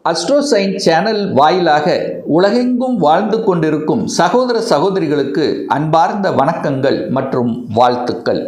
அஸ்ட்ரோசைன் channel வாயிலாக உலகெங்கும் வாழ்ந்து கொண்டிருக்கும் சகோதர சகோதரிகளுக்கு அன்பார்ந்த வணக்கங்கள் மற்றும் வாழ்த்துக்கள்.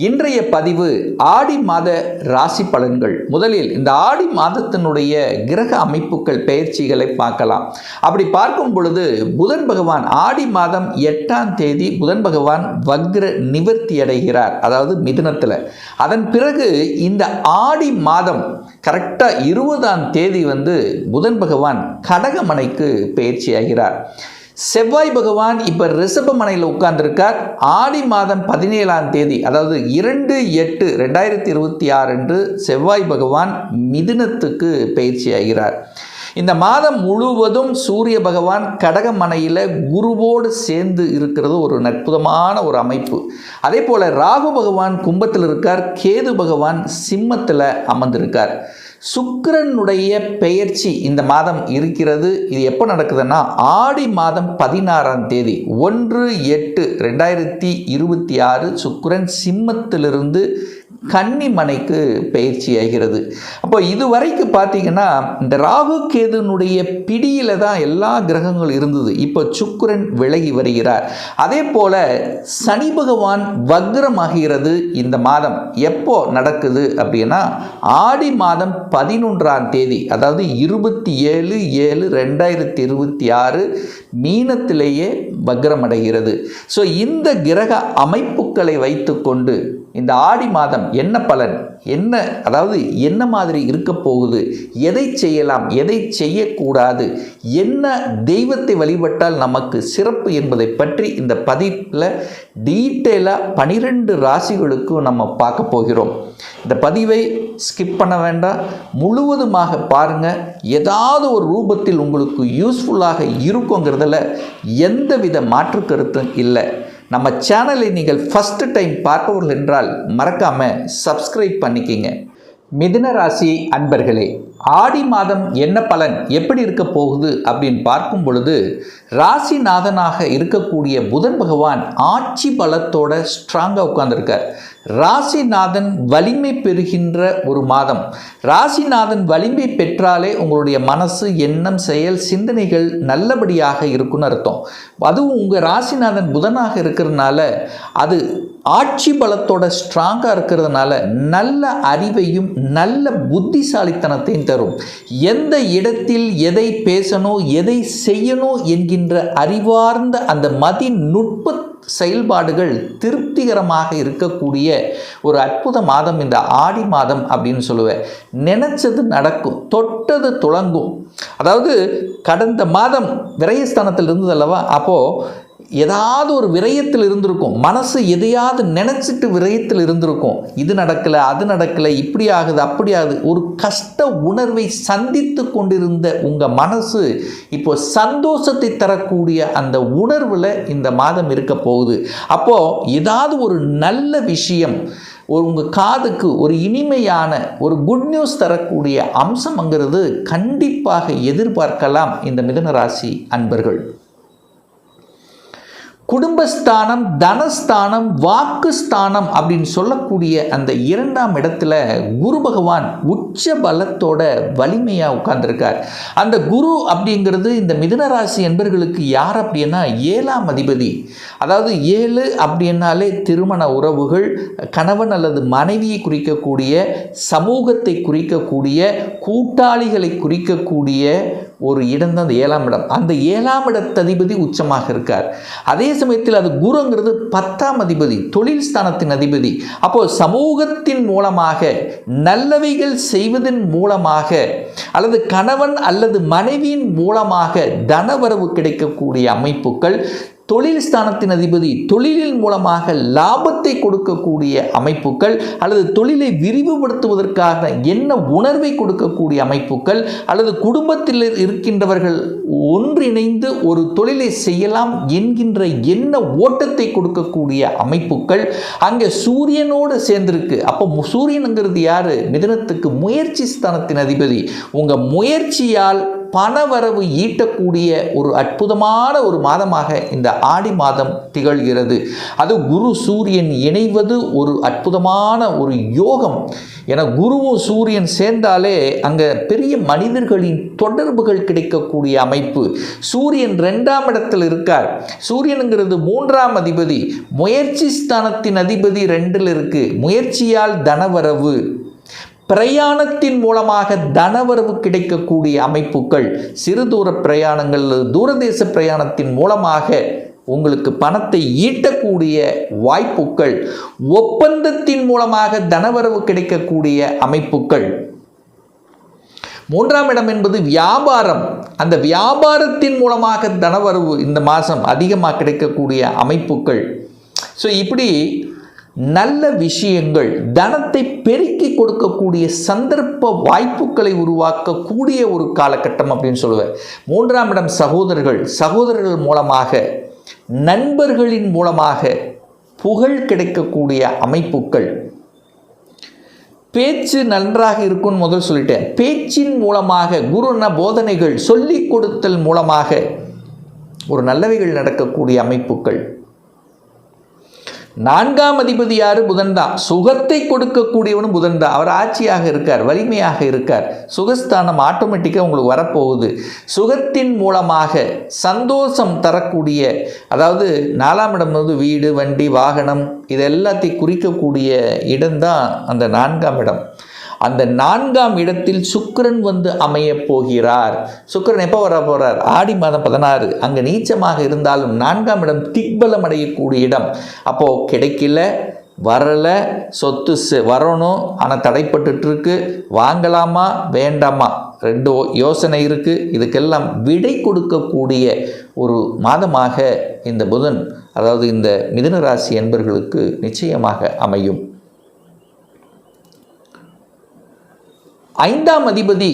இன்றைய பதிவு ஆடி மாத ராசி பலன்கள். முதலில் இந்த ஆடி மாதத்தினுடைய கிரக அமைப்புகள் பெயர்ச்சிகளை பார்க்கலாம். அப்படி பார்க்கும் பொழுது புதன் பகவான் ஆடி மாதம் 8ஆம் தேதி புதன் பகவான் வக்ர நிவர்த்தி அடைகிறார், அதாவது மிதுனத்தில். அதன் பிறகு இந்த ஆடி மாதம் கரெக்டாக 20ஆம் தேதி புதன் பகவான் கடகமனைக்கு பயிற்சி ஆகிறார். செவ்வாய் பகவான் இப்போ ரிஷபமனையில் உட்கார்ந்துருக்கார். ஆடி மாதம் 17ஆம் தேதி, அதாவது 2/8/2026 அன்று செவ்வாய் பகவான் மிதுனத்துக்கு பயிற்சி ஆகிறார். இந்த மாதம் முழுவதும் சூரிய பகவான் கடகமனையில் குருவோடு சேர்ந்து இருக்கிறது ஒரு அற்புதமான ஒரு அமைப்பு. அதே போல் ராகு பகவான் கும்பத்தில் இருக்கார், கேது பகவான் சிம்மத்தில் அமர்ந்திருக்கார். சுக்கிரனுடைய பெயர்ச்சி இந்த மாதம் இருக்கிறது. இது எப்போ நடக்குதுன்னா ஆடி மாதம் 16ஆம் தேதி 1/8/2026 சுக்கிரன் சிம்மத்திலிருந்து கன்னிமனைக்கு பயிற்சி ஆகிறது. அப்போ இதுவரைக்கும் பார்த்தீங்கன்னா இந்த ராகு கேதுனுடைய பிடியில் தான் எல்லா கிரகங்களும் இருந்தது. இப்போ சுக்கிரன் விலகி வருகிறார். அதே போல சனி பகவான் வக்ரமாகிறது. இந்த மாதம் எப்போ நடக்குது அப்படின்னா ஆடி மாதம் 11ஆம் தேதி, அதாவது 27/7/2026 மீனத்திலேயே வக்ரமடைகிறது. ஸோ இந்த கிரக அமைப்புகளை வைத்துக்கொண்டு இந்த ஆடி மாதம் என்ன பலன், அதாவது என்ன மாதிரி இருக்க போகுது, எதை செய்யலாம், எதை செய்யக்கூடாது, என்ன தெய்வத்தை வழிபட்டால் நமக்கு சிறப்பு என்பதை பற்றி இந்த பதிவில் டீட்டெயிலாக 12 ராசிகளுக்கும் நம்ம பார்க்க போகிறோம். இந்த பதிவை ஸ்கிப் பண்ண வேண்டாம், முழுவதுமாக பாருங்கள். ஏதாவது ஒரு ரூபத்தில் உங்களுக்கு யூஸ்ஃபுல்லாக இருக்குங்கிறதுல எந்தவித மாற்று கருத்தும் இல்லை. நம்ம சேனலை நீங்கள் ஃபஸ்ட்டு டைம் பார்ப்பவர்கள் என்றால் மறக்காமல் சப்ஸ்கிரைப் பண்ணிக்கிங்க. மிதுன ராசி அன்பர்களே, ஆடி மாதம் என்ன பலன், எப்படி இருக்க போகுது அப்படின்னு பார்க்கும் பொழுது ராசிநாதனாக இருக்கக்கூடிய புதன் பகவான் ஆட்சி பலத்தோட ஸ்ட்ராங்காக உட்கார்ந்துருக்கார். ராசிநாதன் வலிமை பெறுகின்ற ஒரு மாதம். ராசிநாதன் வலிமை பெற்றாலே உங்களுடைய மனசு, எண்ணம், செயல், சிந்தனைகள் நல்லபடியாக இருக்குன்னு அர்த்தம். அதுவும் உங்கள் ராசிநாதன் புதனாக இருக்கிறதுனால, அது ஆட்சி பலத்தோட ஸ்ட்ராங்காக இருக்கிறதுனால நல்ல அறிவையும் நல்ல புத்திசாலித்தனத்தையும் தரும். எந்த இடத்தில் எதை பேசணும், எதை செய்யணும் என்கின்ற அறிவார்ந்த அந்த மதிநுட்ப செயல்பாடுகள் திருப்திகரமாக இருக்கக்கூடிய ஒரு அற்புத மாதம் இந்த ஆடி மாதம் அப்படின்னு சொல்லுவேன். நினைச்சது நடக்கும், தொட்டது துளங்கும். அதாவது கடந்த மாதம் விரயஸ்தானத்தில் இருந்தது அல்லவா, அப்போது ஏதாவது ஒரு விரயத்தில் இருந்திருக்கும். மனசு எதையாவது நினச்சிட்டு விரயத்தில் இருந்திருக்கும். இது நடக்கலை, அது நடக்கலை, இப்படி ஆகுது, அப்படி ஆகுது. ஒரு கஷ்ட உணர்வை சந்தித்து கொண்டிருந்த உங்கள் மனசு இப்போ சந்தோஷத்தை தரக்கூடிய அந்த உணர்வில் இந்த மாதம் இருக்க போகுது. அப்போது ஏதாவது ஒரு நல்ல விஷயம், உங்கள் காதுக்கு ஒரு இனிமையான ஒரு குட் நியூஸ் தரக்கூடிய அம்சம்ங்கிறது கண்டிப்பாக எதிர்பார்க்கலாம் இந்த மிதுன ராசி அன்பர்கள். குடும்பஸ்தானம், தனஸ்தானம், வாக்குஸ்தானம் அப்படின்னு சொல்லக்கூடிய அந்த 2ஆம் இடத்துல குரு பகவான் உச்ச பலத்தோட வலிமையாக உட்கார்ந்துருக்கார். அந்த குரு அப்படிங்கிறது இந்த மிதுனராசி என்பர்களுக்கு யார் அப்படின்னா 7ஆம் அதிபதி. அதாவது 7 அப்படின்னாலே திருமண உறவுகள், கணவன் அல்லது மனைவியை குறிக்கக்கூடிய, சமூகத்தை குறிக்கக்கூடிய, கூட்டாளிகளை குறிக்கக்கூடிய ஒரு இடம் தான் அந்த 7ஆம் இடம். அந்த 7ஆம் இடத்ததிபதி உச்சமாக இருக்கார். அதே சமயத்தில் அது குருங்கிறது 10ஆம் அதிபதி, தொழில் ஸ்தானத்தின் அதிபதி. அப்போது சமூகத்தின் மூலமாக நல்லவைகள் செய்வதன் மூலமாக அல்லது கணவன் அல்லது மனைவியின் மூலமாக தனவரவு கிடைக்கக்கூடிய அமைப்புகள், தொழில் ஸ்தானத்தின் அதிபதி தொழிலின் மூலமாக லாபத்தை கொடுக்கக்கூடிய அமைப்புகள், அல்லது தொழிலை விரிவுபடுத்துவதற்காக என்ன உணர்வை கொடுக்கக்கூடிய அமைப்புகள், அல்லது குடும்பத்தில் இருக்கின்றவர்கள் ஒன்றிணைந்து ஒரு தொழிலை செய்யலாம் என்கின்ற எண்ண ஓட்டத்தை கொடுக்கக்கூடிய அமைப்புகள் அங்கே சூரியனோடு சேர்ந்திருக்கு. அப்போ சூரியனுங்கிறது யாரு? மிதுனத்துக்கு முயற்சி ஸ்தானத்தின் அதிபதி. உங்கள் முயற்சியால் பணவரவு ஈட்டக்கூடிய ஒரு அற்புதமான ஒரு மாதமாக இந்த ஆடி மாதம் திகழ்கிறது. அது குரு சூரியன் இணைவது ஒரு அற்புதமான ஒரு யோகம். என குருவும் சூரியன் சேர்ந்தாலே அங்கே பெரிய மனிதர்களின் தொடர்புகள் கிடைக்கக்கூடிய அமைப்பு. சூரியன் 2ஆம் இடத்தில் இருக்கார். சூரியனுங்கிறது 3ஆம் அதிபதி, முயற்சி ஸ்தானத்தின் அதிபதி 2ல் இருக்கு. முயற்சியால் தனவரவு, பிரயாணத்தின் மூலமாக தனவரவு கிடைக்கக்கூடிய அமைப்புகள், சிறு தூர பிரயாணங்கள், தூரதேச பிரயாணத்தின் மூலமாக உங்களுக்கு பணத்தை ஈட்டக்கூடிய வாய்ப்புகள், ஒப்பந்தத்தின் மூலமாக தனவரவு கிடைக்கக்கூடிய அமைப்புகள். 3ஆம் இடம் என்பது வியாபாரம். அந்த வியாபாரத்தின் மூலமாக தனவரவு இந்த மாதம் அதிகமாக கிடைக்கக்கூடிய அமைப்புகள். ஸோ இப்படி நல்ல விஷயங்கள், தனத்தை பெருக்கி கொடுக்கக்கூடிய சந்தர்ப்ப வாய்ப்புகளை உருவாக்கக்கூடிய ஒரு காலகட்டம் அப்படின்னு சொல்லுவேன். 3ஆம் இடம் சகோதரர்கள் மூலமாக, நண்பர்களின் மூலமாக புகழ் கிடைக்கக்கூடிய அமைப்புகள். பேச்சு நன்றாக இருக்கும்னு முதல் சொல்லிட்டேன். பேச்சின் மூலமாக குருன போதனைகள் சொல்லிக் கொடுத்தல் மூலமாக ஒரு நல்லவைகள் நடக்கக்கூடிய அமைப்புகள். 4ஆம் அதிபதி யாரு? புதன் தான். சுகத்தை கொடுக்கக்கூடியவனும் புதன் தான். அவர் ஆட்சியாக இருக்கார், வலிமையாக இருக்கார். சுகஸ்தானம் ஆட்டோமேட்டிக்காக உங்களுக்கு வரப்போகுது. சுகத்தின் மூலமாக சந்தோஷம் தரக்கூடிய, அதாவது 4ஆம் இடம் வந்து வீடு, வண்டி, வாகனம் இது எல்லாத்தையும் குறிக்கக்கூடிய இடம்தான் அந்த 4ஆம் இடம். அந்த 4ஆம் இடத்தில் சுக்கிரன் வந்து அமைய போகிறார். சுக்கிரன் எப்போ வர போகிறார்? ஆடி மாதம் 16. அங்கே நீச்சமாக இருந்தாலும் 4ஆம் இடம் திக்பலம் அடையக்கூடிய இடம். அப்போது கிடைக்கல, வரலை, சொத்து வரணும் ஆனால் தடைப்பட்டுருக்கு, வாங்கலாமா வேண்டாமா 2 யோசனை இருக்குது. இதுக்கெல்லாம் விடை கொடுக்கக்கூடிய ஒரு மாதமாக இந்த புதன், அதாவது இந்த மிதுன ராசி என்பர்களுக்கு நிச்சயமாக அமையும். 5ஆம் அதிபதி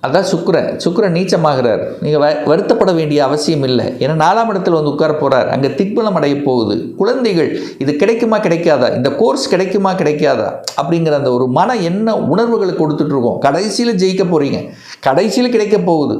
அதான் சுக்கிரன் நீச்சமாகிறார். நீங்கள் வருத்தப்பட வேண்டிய அவசியம் இல்லை. ஏன்னா 4ஆம் இடத்துல வந்து உட்கார போகிறார். அங்கே திக்பலம் அடைய போகுது. குழந்தைகள் இது கிடைக்குமா கிடைக்காதா, இந்த கோர்ஸ் கிடைக்குமா கிடைக்காதா அப்படிங்கிற அந்த ஒரு மன என்ன உணர்வுகளை கொடுத்துட்ருக்கோம். கடைசியில் ஜெயிக்க போகிறீங்க, கடைசியில் கிடைக்க போகுது.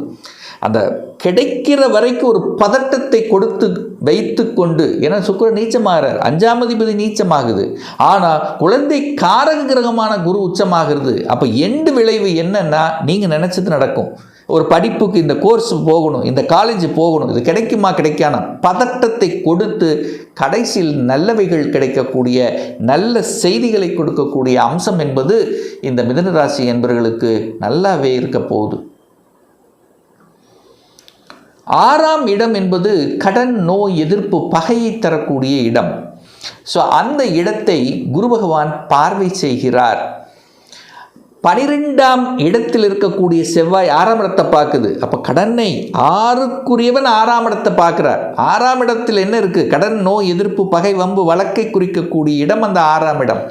அந்த கிடைக்கிற வரைக்கும் ஒரு பதட்டத்தை கொடுத்து வைத்து கொண்டு, ஏன்னா சுக்கிரன் நீச்சமாகிறார், 5ஆம் அதிபதி நீச்சமாகுது. ஆனால் குழந்தை காரக கிரகமான குரு உச்சமாகிறது. அப்போ எண்டு விளைவு என்னன்னா, நீங்கள் நினச்சது நடக்கும். ஒரு படிப்புக்கு இந்த கோர்ஸ் போகணும், இந்த காலேஜ் போகணும், இது கிடைக்குமா கிடைக்கானா பதட்டத்தை கொடுத்து கடைசியில் நல்லவைகள் கிடைக்கக்கூடிய, நல்ல செய்திகளை கொடுக்கக்கூடிய அம்சம் என்பது இந்த மிதுன ராசி என்பவர்களுக்கு நல்லாவே இருக்க போகுது. 6ஆம் இடம் என்பது கடன், நோய், எதிர்ப்பு, பகையை தரக்கூடிய இடம். ஸோ அந்த இடத்தை குரு பகவான் பார்வை செய்கிறார். 12ஆம் இடத்தில் இருக்கக்கூடிய செவ்வாய் 6ஆம் இடத்தை பார்க்குது. அப்போ கடனை 6க்குரியவன் 6ஆம் இடத்தை பார்க்குறார். 6ஆம் இடத்தில் என்ன இருக்குது? கடன், நோய், எதிர்ப்பு, பகை, வம்பு, வழக்கை குறிக்கக்கூடிய இடம் அந்த 6ஆம் இடம்.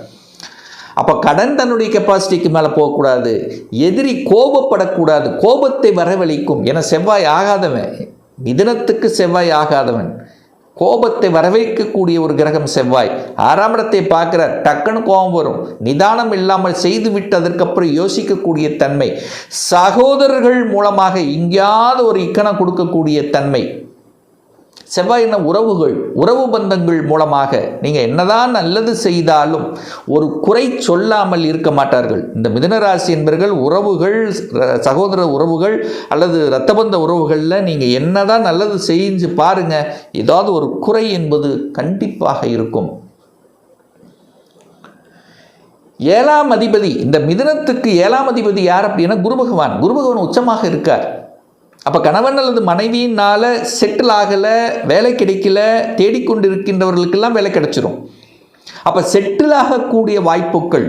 அப்போ கடன் தன்னுடைய கெப்பாசிட்டிக்கு மேலே போகக்கூடாது, எதிரி கோபப்படக்கூடாது, கோபத்தை வரவழைக்கும். என செவ்வாய் ஆகாதவன், மிதுனத்துக்கு செவ்வாய் ஆகாதவன், கோபத்தை வரவைக்கக்கூடிய ஒரு கிரகம் செவ்வாய். 6ஆம் இடத்தை பார்க்குற டக்குன்னு கோபம் வரும். நிதானம் இல்லாமல் செய்துவிட்டு அதற்கப்புறம் யோசிக்கக்கூடிய தன்மை, சகோதரர்கள் மூலமாக எங்கேயாவது ஒரு இக்கணம் கொடுக்கக்கூடிய தன்மை. செவ்வாய் என்ன? உறவுகள், உறவு பந்தங்கள் மூலமாக நீங்கள் என்னதான் நல்லது செய்தாலும் ஒரு குறை சொல்லாமல் இருக்க மாட்டார்கள். இந்த மிதுனராசி என்பவர்கள் உறவுகள், சகோதர உறவுகள் அல்லது இரத்தபந்த உறவுகளில் நீங்கள் என்னதான் நல்லது செஞ்சு பாருங்கள், ஏதாவது ஒரு குறை என்பது கண்டிப்பாக இருக்கும். 7ஆம் அதிபதி, இந்த மிதுனத்துக்கு 7ஆம் அதிபதி யார் அப்படின்னா குரு பகவான். குரு பகவான் உச்சமாக இருக்கார். அப்போ கணவன் அல்லது மனைவியினால் செட்டில் ஆகலை, வேலை கிடைக்கல, தேடிக்கொண்டு இருக்கின்றவர்களுக்கெல்லாம் வேலை கிடைச்சிரும். அப்போ செட்டில் ஆகக்கூடிய வாய்ப்புகள்,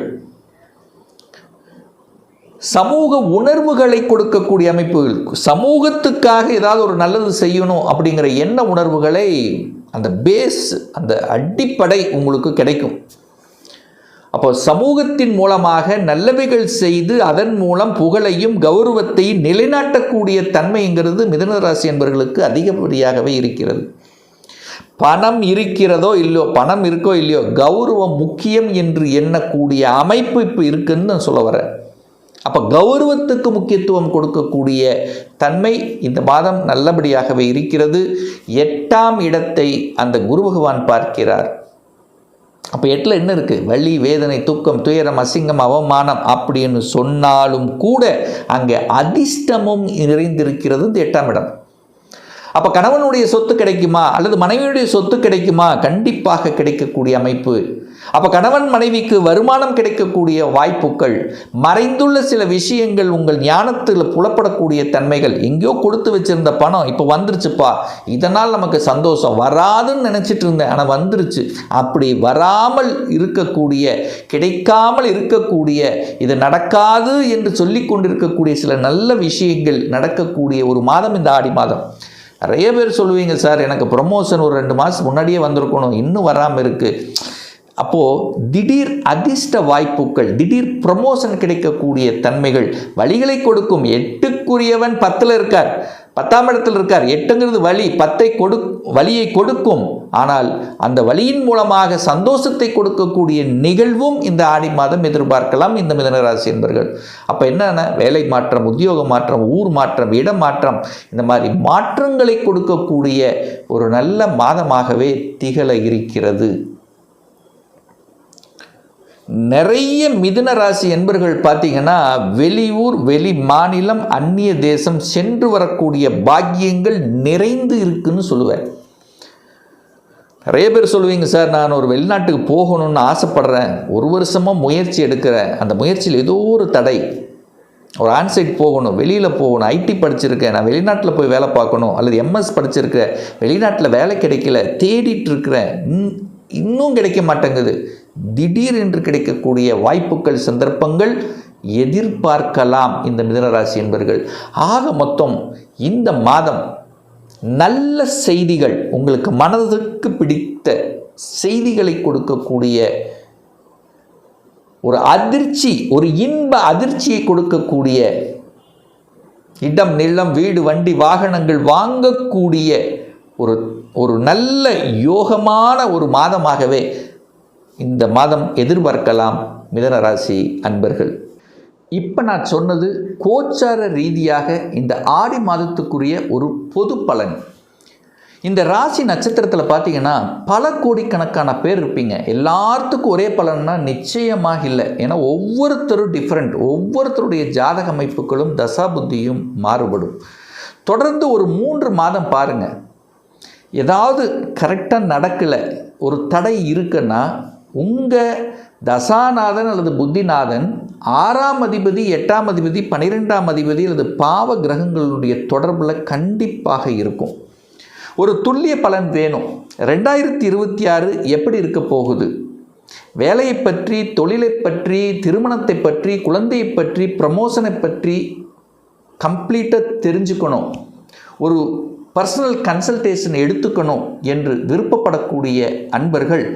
சமூக உணர்வுகளை கொடுக்கக்கூடிய அமைப்புகள், சமூகத்துக்காக ஏதாவது ஒரு நல்லது செய்யணும் அப்படிங்கிற எண்ண உணர்வுகளை, அந்த பேஸ், அந்த அடிப்படை உங்களுக்கு கிடைக்கும். அப்போ சமூகத்தின் மூலமாக நல்லவைகள் செய்து அதன் மூலம் புகழையும் கௌரவத்தையும் நிலைநாட்டக்கூடிய தன்மைங்கிறது மிதுன ராசி என்பவர்களுக்கு அதிகப்படியாகவே இருக்கிறது. பணம் இருக்கிறதோ இல்லையோ, பணம் இருக்கோ இல்லையோ, கௌரவம் முக்கியம் என்று எண்ணக்கூடிய அமைப்பு இப்போ இருக்குன்னு நான் சொல்ல வரேன். அப்போ கௌரவத்துக்கு முக்கியத்துவம் கொடுக்கக்கூடிய தன்மை இந்த மாதம் நல்லபடியாகவே இருக்கிறது. 8ஆம் இடத்தை அந்த குரு பகவான் பார்க்கிறார். அப்போ 8ல் என்ன இருக்குது? வலி, வேதனை, துக்கம், துயரம், அசிங்கம், அவமானம் அப்படின்னு சொன்னாலும் கூட அங்கே அதிர்ஷ்டமும் நிறைந்திருக்கிறது இந்த 8ஆம் இடம். அப்போ கணவனுடைய சொத்து கிடைக்குமா அல்லது மனைவியுடைய சொத்து கிடைக்குமா? கண்டிப்பாக கிடைக்கக்கூடிய அமைப்பு. அப்போ கணவன் மனைவிக்கு வருமானம் கிடைக்கக்கூடிய வாய்ப்புகள், மறைந்துள்ள சில விஷயங்கள் உங்கள் ஞானத்தில் புலப்படக்கூடிய தன்மைகள். எங்கேயோ கொடுத்து வச்சிருந்த பணம் இப்போ வந்துருச்சுப்பா, இதனால் நமக்கு சந்தோஷம். வராதுன்னு நினச்சிட்டு இருந்தேன், ஆனால் வந்துருச்சு. அப்படி வராமல் இருக்கக்கூடிய, கிடைக்காமல் இருக்கக்கூடிய, இது நடக்காது என்று சொல்லி கொண்டிருக்கக்கூடிய சில நல்ல விஷயங்கள் நடக்கக்கூடிய ஒரு மாதம் இந்த ஆடி மாதம். நிறைய பேர் சொல்லுவீங்க, சார் எனக்கு ப்ரமோஷன் ஒரு 2 மாதம் முன்னாடியே வந்திருக்கணும், இன்னும் வராமல் இருக்குது. அப்போது திடீர் அதிர்ஷ்ட வாய்ப்புகள், திடீர் ப்ரமோஷன் கிடைக்கக்கூடிய தன்மைகள் வழிகளை கொடுக்கும். 8க்குரியவன் 10ல் இருக்கார், 10ஆம் இடத்தில் இருக்கார். 8ங்கிறது வழி, 10ஐ வழியை கொடுக்கும். ஆனால் அந்த வழியின் மூலமாக சந்தோஷத்தை கொடுக்கக்கூடிய நிகழ்வும் இந்த ஆடி மாதம் எதிர்பார்க்கலாம் இந்த மிதுனராசி என்பர்கள். அப்போ என்னென்ன? வேலை மாற்றம், உத்தியோக மாற்றம், ஊர் மாற்றம், இடம் மாற்றம், இந்த மாதிரி மாற்றங்களை கொடுக்கக்கூடிய ஒரு நல்ல மாதமாகவே திகழ இருக்கிறது. நிறைய மிதுன ராசி என்பர்கள் பார்த்தீங்கன்னா வெளியூர், வெளி மாநிலம், அந்நிய தேசம் சென்று வரக்கூடிய பாக்கியங்கள் நிறைந்து இருக்குன்னு சொல்லுவேன். நிறைய பேர் சொல்லுவீங்க, சார் நான் ஒரு வெளிநாட்டுக்கு போகணும்னு ஆசைப்படுறேன், 1 வருஷமாக முயற்சி எடுக்கிறேன், அந்த முயற்சியில் ஏதோ ஒரு தடை, ஒரு ஆன்சைட் போகணும், வெளியில் போகணும், ஐடி படிச்சிருக்கேன், நான் வெளிநாட்டில் போய் வேலை பார்க்கணும், அல்லது எம்எஸ் படிச்சிருக்கேன், வெளிநாட்டில் வேலை கிடைக்கல, தேடிட்டு இருக்கிறேன், இன்னும் கிடைக்க மாட்டேங்குது. திடீர் என்று கிடைக்கக்கூடிய வாய்ப்புகள், சந்தர்ப்பங்கள் எதிர்பார்க்கலாம் இந்த மிதுனராசி என்பர்கள். ஆக மொத்தம் இந்த மாதம் நல்ல செய்திகள், உங்களுக்கு மனதுக்கு பிடித்த செய்திகளை கொடுக்கக்கூடிய ஒரு அதிர்ச்சி, ஒரு இன்ப அதிர்ச்சியை கொடுக்கக்கூடிய, இடம், நிலம், வீடு, வண்டி, வாகனங்கள் வாங்கக்கூடிய ஒரு நல்ல யோகமான ஒரு மாதமாகவே இந்த மாதம் எதிர்பார்க்கலாம் மிதுனராசி அன்பர்கள். இப்போ நான் சொன்னது கோச்சார ரீதியாக இந்த ஆடி மாதத்துக்குரிய ஒரு பொது பலன். இந்த ராசி நட்சத்திரத்தில் பார்த்தீங்கன்னா பல கோடிக்கணக்கான பேர் இருப்பீங்க. எல்லாத்துக்கும் ஒரே பலன்னா நிச்சயமாக இல்லை. ஏன்னா ஒவ்வொருத்தரும் டிஃப்ரெண்ட், ஒவ்வொருத்தருடைய ஜாதக அமைப்புகளும் தசாபுத்தியும் மாறுபடும். தொடர்ந்து ஒரு 3 மாதம் பாருங்கள், ஏதாவது கரெக்டாக நடக்கலை, ஒரு தடை இருக்குன்னா உங்கள் தசாநாதன் அல்லது புத்திநாதன் 6ஆம் அதிபதி, 8ஆம் அதிபதி, 12ஆம் அதிபதி அல்லது பாவ கிரகங்களுடைய தொடர்பில் கண்டிப்பாக இருக்கும். ஒரு துல்லிய பலன் வேணும். 2026 எப்படி இருக்க போகுது? வேலையை பற்றி, தொழிலை பற்றி, திருமணத்தை பற்றி, குழந்தையை பற்றி, ப்ரமோஷனை பற்றி கம்ப்ளீட்டாக தெரிஞ்சுக்கணும். ஒரு பர்சனல் கன்சல்டேஷன் எடுத்துக்கணும் என்று விருப்பப்படக்கூடிய அன்பர்கள்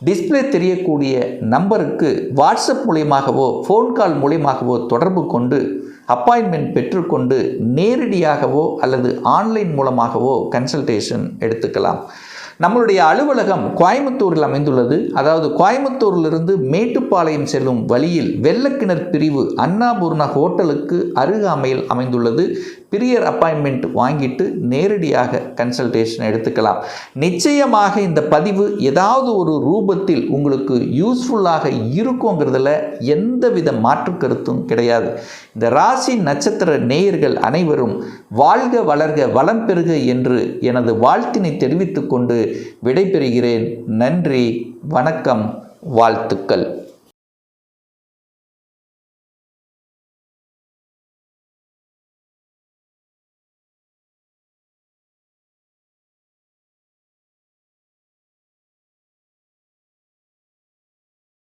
டிஸ்பிளே தெரியக்கூடிய நம்பருக்கு வாட்ஸ்அப் மூலியமாகவோ ஃபோன் கால் மூலியமாகவோ தொடர்பு கொண்டு அப்பாயின்மெண்ட் பெற்றுக்கொண்டு நேரடியாகவோ அல்லது ஆன்லைன் மூலமாகவோ கன்சல்டேஷன் எடுத்துக்கலாம். நம்மளுடைய அலுவலகம் கோயம்புத்தூரில் அமைந்துள்ளது. அதாவது கோயம்புத்தூரிலிருந்து மேட்டுப்பாளையம் செல்லும் வழியில் வெள்ளக்கிணர் பிரிவு அன்னாபூர்ணா ஹோட்டலுக்கு அருகாமையில் அமைந்துள்ளது. பிரியர் அப்பாயின்மெண்ட் வாங்கிட்டு நேரடியாக கன்சல்டேஷன் எடுத்துக்கலாம். நிச்சயமாக இந்த பதிவு ஏதாவது ஒரு ரூபத்தில் உங்களுக்கு யூஸ்ஃபுல்லாக இருக்குங்கிறதுல எந்தவித மாற்று கருத்தும் கிடையாது. இந்த ராசி நட்சத்திர நேயர்கள் அனைவரும் வாழ்க, வளர்க, வளம் பெறுக என்று எனது வாழ்த்தினை தெரிவித்துக் கொண்டு விடைபெறுகிறேன். நன்றி, வணக்கம், வாழ்த்துக்கள்.